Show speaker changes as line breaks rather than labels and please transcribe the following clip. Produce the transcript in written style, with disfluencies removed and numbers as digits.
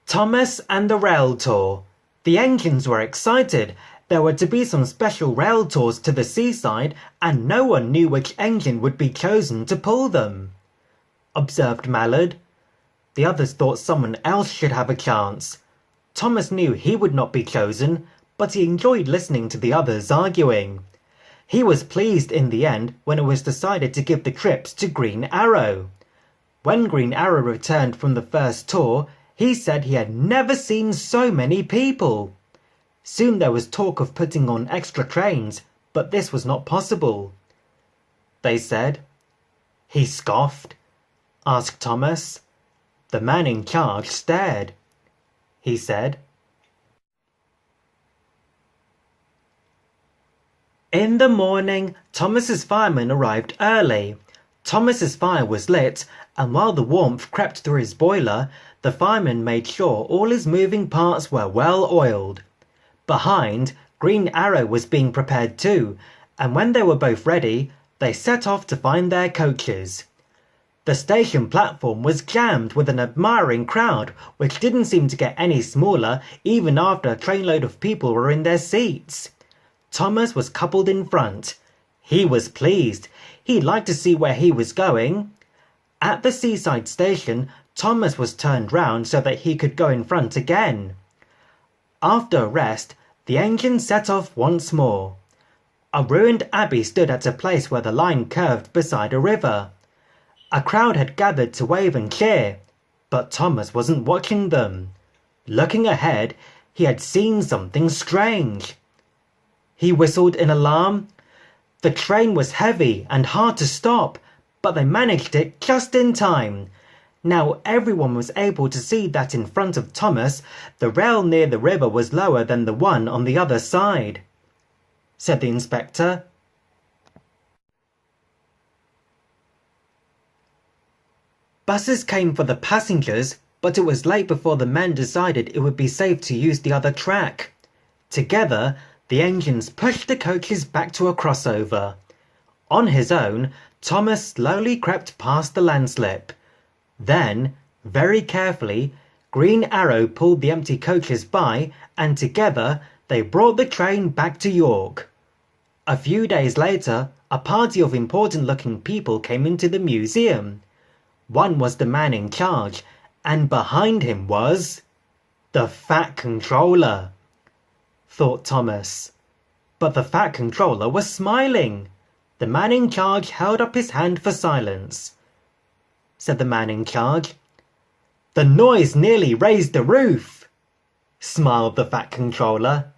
Thomas and the rail tour. The engines were excited. There were to be some special rail tours to the seaside, and no one knew which engine would be chosen to pull them, observed Mallard. The others thought someone else should have a chance. Thomas knew he would not be chosen, but he enjoyed listening to the others arguing. He was pleased in the end when it was decided to give the trips to Green Arrow. When Green Arrow returned from the first tour, he said he had never seen so many people. Soon there was talk of putting on extra trains, but this was not possible, they said. He scoffed, asked Thomas. The man in charge stared. He said, In the morning, Thomas's fireman arrived early. Thomas's fire was lit, and while the warmth crept through his boiler, the fireman made sure all his moving parts were well oiled. Behind, Green Arrow was being prepared too, and when they were both ready, they set off to find their coaches. The station platform was jammed with an admiring crowd, which didn't seem to get any smaller even after a trainload of people were in their seats. Thomas was coupled in front. He was pleased. He liked to see where he was going. At the seaside station, Thomas was turned round so that he could go in front again. After a rest, the engine set off once more. A ruined abbey stood at a place where the line curved beside a river. A crowd had gathered to wave and cheer, but Thomas wasn't watching them. Looking ahead, he had seen something strange. He whistled in alarm. The train was heavy and hard to stop, but they managed it just in time. Now everyone was able to see that in front of Thomas, the rail near the river was lower than the one on the other side, said the inspector. Buses came for the passengers, but it was late before the men decided it would be safe to use the other track. Together, the engines pushed the coaches back to a crossover. On his own, Thomas slowly crept past the landslip. Then, very carefully, Green Arrow pulled the empty coaches by, and together they brought the train back to York. A few days later, a party of important-looking people came into the museum. One was the man in charge, and behind him was the Fat Controller, thought Thomas. But the Fat Controller was smiling. The man in charge held up his hand for silence, said the man in charge. The noise nearly raised the roof, smiled the Fat Controller.